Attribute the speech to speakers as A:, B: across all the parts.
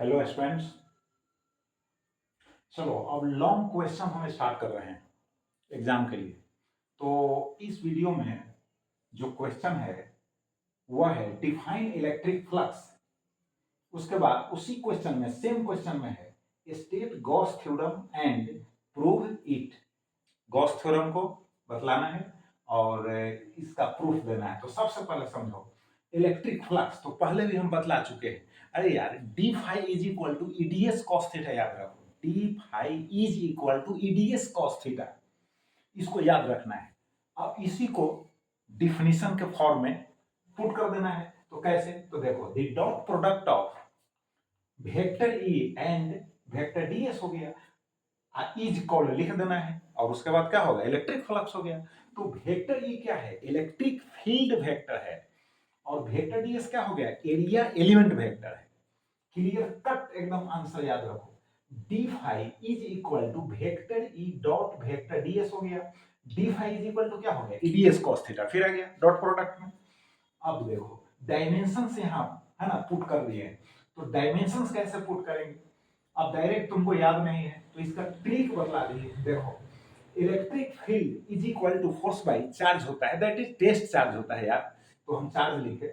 A: Hello students. चलो अब long question हम स्टार्ट कर रहे हैं एग्जाम के लिए। तो इस वीडियो में जो क्वेश्चन है वह है डिफाइन इलेक्ट्रिक फ्लक्स। उसके बाद उसी क्वेश्चन में सेम क्वेश्चन में है state Gauss theorem and prove it. Gauss theorem को बतलाना है और इसका प्रूफ देना है। तो सबसे पहले समझो इलेक्ट्रिक फ्लक्स तो पहले भी हम बतला चुके हैं। अरे यार d phi is equal to EDS cos theta, याद रखो d phi is equal to EDS cos theta, इसको याद रखना है। अब इसी को डिफिनीशन के फॉर्म में पुट कर देना है। तो कैसे? तो देखो the dot product of vector E and vector DS हो गया, इज इक्वल लिख देना है और उसके बाद क्या होगा इलेक्ट्रिक फ्लक्स हो गया। तो वेक्टर ई क्या है? इलेक्ट्रिक फील्ड वेक्टर है और वेक्टर डीएस क्या हो गया? एरिया एलिमेंट वेक्टर है। क्लियर कट एकदम आंसर याद रखो। D phi is equal to vector E dot vector DS हो गया। D phi is equal to क्या हो गया? ईडीएस कॉस थीटा, फिर आ गया डॉट प्रोडक्ट में। अब देखो डायमेंशन से हम है ना पुट कर दिए। तो डायमेंशन कैसे पुट करेंगे? अब डायरेक्ट तुमको याद नहीं है तो इसका ट्रिक बतला दिए। देखो electric field is equal to force by charge होता है, दैट इज टेस्ट चार्ज होता है यार। तो हम चार्ज लिखे।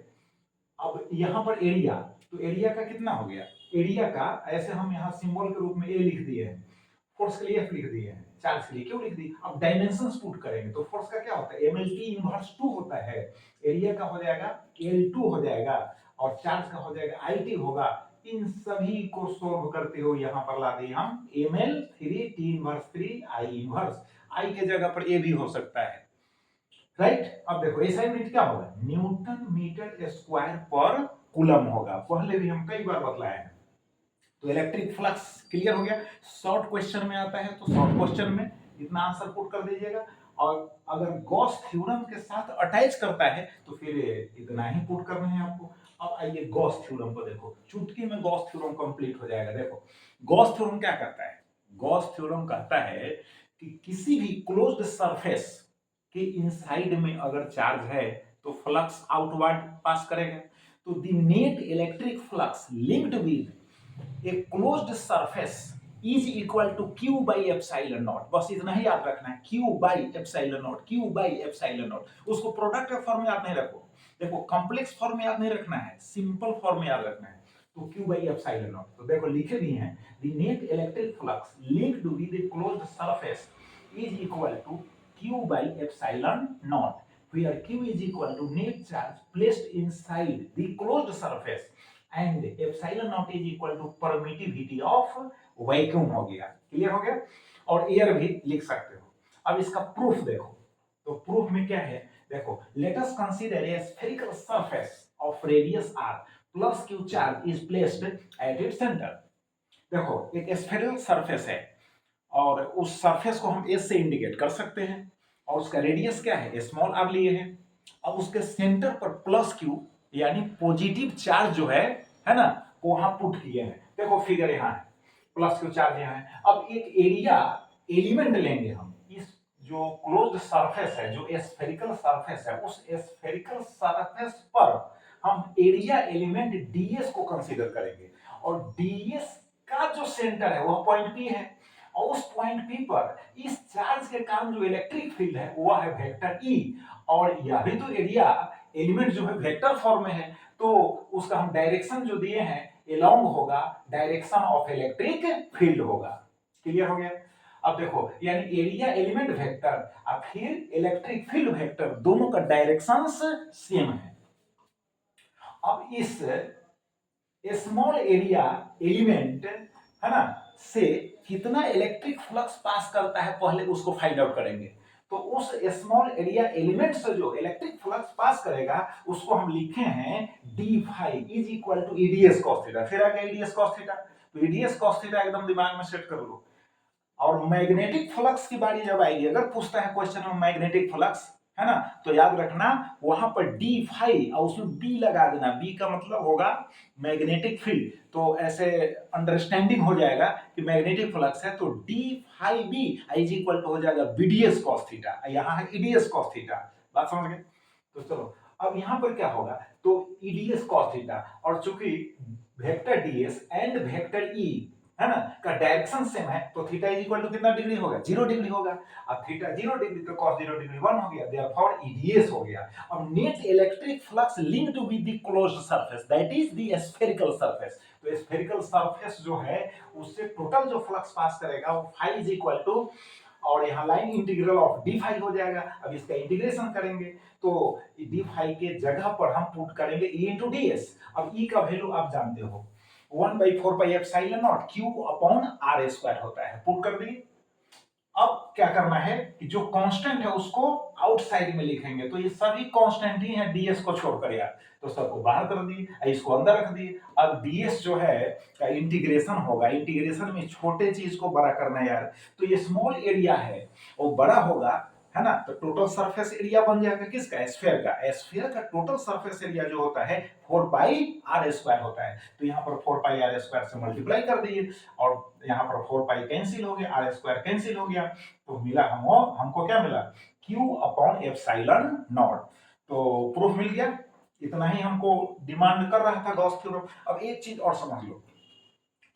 A: अब यहाँ पर एरिया, तो एरिया का कितना हो गया? एरिया का ऐसे हम यहाँ सिंबल के रूप में ए लिख दिए हैं, फोर्स के लिए एफ लिख दिए हैं, चार्ज के लिए क्यों लिख दी। अब डायमेंशंस पुट करेंगे तो फोर्स का क्या होता है? एमएलटी इनवर्स 2 होता है। एरिया का हो जाएगा L2 हो जाएगा और चार्ज का हो जाएगा IT होगा। इन सभी को सोल्व करते हो यहाँ पर ला दिए हम ml3 T inverse 3 I inverse. I के जगह पर A भी हो सकता है, राइट। अब देखो SI यूनिट क्या होगा? न्यूटन मीटर स्क्वायर पर कूलम होगा, पहले भी हम कई बार बतलाए हैं। तो इलेक्ट्रिक फ्लक्स क्लियर हो गया। शॉर्ट क्वेश्चन में आता है तो शॉर्ट क्वेश्चन में इतना आंसर पुट कर दीजिएगा और अगर गॉस थ्योरम के साथ अटैच करता है तो फिर इतना ही पुट करना है आपको। अब आइए गॉस थ्योरम को देखो, चुटकी में गॉस थ्योरम कंप्लीट हो जाएगा। देखो गॉस थ्योरम क्या कहता है? गॉस थ्योरम कहता है कि किसी भी क्लोज्ड सरफेस के इनसाइड में अगर चार्ज है तो फ्लक्स आउटवर्ड पास करेगा। तो the net electric flux linked with a closed surface is equal to q by epsilon naught. बस इतना ही याद रखना है, q by epsilon naught, q by epsilon naught. उसको प्रोडक्ट के फॉर्म में याद नहीं रखो। देखो कॉम्प्लेक्स फॉर्म में याद नहीं रखना है, सिंपल फॉर्म में याद रखना है। तो क्यू बाई एप्सिलॉन नॉट, तो देखो लिखे दिए हैं the net electric flux linked with a closed surface is equal to q by epsilon naught, where q is equal to net charge placed inside the closed surface and epsilon naught is equal to permittivity of vacuum हो गया। Clear हो गया? और air भी लिख सकते हो। अब इसका प्रूफ देखो, तो प्रूफ में क्या है? देखो let us consider a spherical surface of radius r plus q charge is placed at its center। देखो एक स्फेरिकल सरफेस है और उस सरफेस को हम एस से इंडिकेट कर सकते हैं और उसका रेडियस क्या है? स्मॉल आर लिए हैं। अब उसके सेंटर पर प्लस क्यू यानी पॉजिटिव चार्ज जो है ना, वो वहां पुट किए हैं। देखो फिगर यहाँ है, प्लस क्यू चार्ज यहाँ है। अब एक एरिया एलिमेंट लेंगे हम, इस जो क्लोज्ड सरफेस है, जो स्फेरिकल सरफेस है, उस स्फेरिकल सरफेस पर हम एरिया एलिमेंट डीएस को कंसीडर करेंगे और डीएस का जो सेंटर है वह पॉइंट पी है और उस पॉइंट पी पर इस चार्ज के कारण जो इलेक्ट्रिक फील्ड है वह है वेक्टर ई। और यह भी तो एरिया एलिमेंट जो है वेक्टर फॉर्म में है, तो उसका हम डायरेक्शन जो दिए हैं एलोंग होगा, डायरेक्शन ऑफ इलेक्ट्रिक फील्ड होगा। क्लियर हो गया? अब देखो यानी एरिया एलिमेंट वेक्टर और फिर इलेक्ट्रिक फील्ड वेक्टर दोनों का डायरेक्शंस सेम है। अब इस स्मॉल एरिया एलिमेंट है ना से कितना इलेक्ट्रिक फ्लक्स पास करता है पहले उसको फाइंड आउट करेंगे। तो उस स्मॉल एरिया एलिमेंट से जो इलेक्ट्रिक फ्लक्स पास करेगा उसको हम लिखे हैं d phi is equal to EDS cos theta. फिर आ गया ईडीएस कॉस थीटा, तो ईडीएस कॉस थीटा एकदम दिमाग में सेट कर लो। और मैग्नेटिक फ्लक्स की बारी जब आएगी, अगर पूछता है क्वेश्चन में मैग्नेटिक फ्लक्स है ना, तो याद रखना वहां पर डी फाई और उसमें बी लगा देना। बी का मतलब होगा मैग्नेटिक फील्ड। तो ऐसे अंडरस्टैंडिंग हो जाएगा कि मैग्नेटिक फ्लक्स है तो d phi B is equal to हो जाएगा बीडीएस कॉस थीटा, यहाँ है ईडीएस कॉस थीटा। बात समझ गए? तो चलो अब यहाँ पर क्या होगा, तो तो ईडीएस कॉस थीटा, और चूंकि vector DS and vector E है ना का डायरेक्शन सेम है, तो थीटा इज इक्वल टू कितना डिग्री होगा, 0 डिग्री होगा। अब थीटा 0 डिग्री तो cos 0 डिग्री 1 हो गया, देयरफॉर ईडीएस हो गया। अब net electric flux linked with the closed surface that is the spherical surface, तो स्फेरिकल सरफेस जो है उससे टोटल जो फ्लक्स पास करेगा वो phi इज इक्वल टू, और यहाँ line integral of d phi हो जाएगा। अब इसका इंटीग्रेशन करेंगे तो डी फाई के जगह पर हम पुट करेंगे ई इंटू डी एस। अब ई का वैल्यू आप जानते हो 1/4 epsilon naught q upon r square होता है, पुट कर दिए। अब क्या करना है कि जो कांस्टेंट है उसको आउटसाइड में लिखेंगे, तो ये सभी कांस्टेंट ही हैं डीएस को छोड़कर यार, तो सबको बाहर कर दिए, इसको अंदर रख दिए। अब डीएस जो है का इंटीग्रेशन होगा, इंटीग्रेशन में छोटे चीज को बड़ा करना है यार, तो ये स्मॉल एरिया है वो बड़ा होगा, है ना, तो टोटल सरफेस एरिया बन जाएगा किसका, स्फीयर का। स्फीयर का टोटल सरफेस एरिया जो होता है 4 पाई आर स्क्वायर होता है, तो यहाँ पर 4 पाई आर स्क्वायर से मल्टीप्लाई कर दिए, और यहाँ पर 4 पाई कैंसिल हो गया, आर स्क्वायर कैंसिल हो गया, तो मिला हमको क्या मिला, Q अपॉन एप्सिलॉन नॉट। तो प्रूफ मिल गया, इतना ही हमको डिमांड कर रहा था गॉस थ्योरम। अब एक चीज और समझ लो,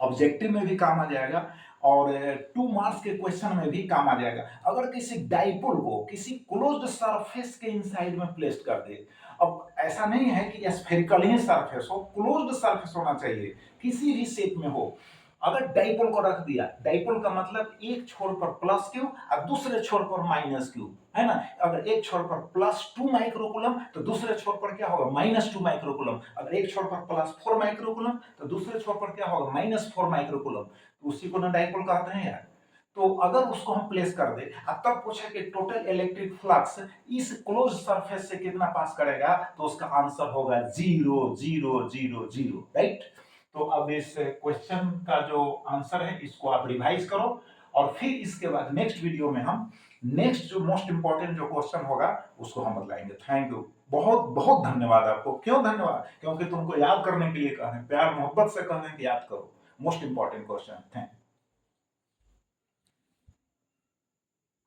A: ऑब्जेक्टिव में भी काम आ जाएगा और 2 मार्क्स के क्वेश्चन में भी काम आ जाएगा। अगर किसी डाइपोल को किसी क्लोज्ड सरफेस के इनसाइड में प्लेस कर दे, अब ऐसा नहीं है कि स्फेरिकल ही सरफेस हो, क्लोज्ड सरफेस होना चाहिए, किसी भी शेप में हो। अगर डाइपोल को रख दिया, डाइपोल का मतलब एक छोर पर प्लस क्यू और दूसरे छोर पर माइनस क्यू, है ना। अगर एक छोर पर +2 माइक्रोकूलम तो दूसरे छोर पर क्या होगा, -2 माइक्रोकूलम। अगर एक छोर पर +4 माइक्रोकूलम तो दूसरे छोर पर क्या होगा, -4 माइक्रोकूलम। तो उसी को ना डाइपोल कहते हैं यार। तो अगर उसको हम प्लेस कर दे और तब पूछे कि टोटल इलेक्ट्रिक फ्लक्स इस क्लोज सरफेस से कितना पास करेगा, तो उसका आंसर होगा 0 0 0 0, राइट। तो अब इस क्वेश्चन का जो आंसर है इसको आप रिवाइज करो, और फिर इसके बाद नेक्स्ट वीडियो में हम नेक्स्ट जो मोस्ट इंपॉर्टेंट जो क्वेश्चन होगा उसको हम बतलाएंगे। थैंक यू, बहुत बहुत धन्यवाद आपको। क्यों धन्यवाद, क्योंकि तुमको याद करने के लिए कह रहे हैं, प्यार मोहब्बत से कह रहे हैं कि याद करो most important question. Thank you.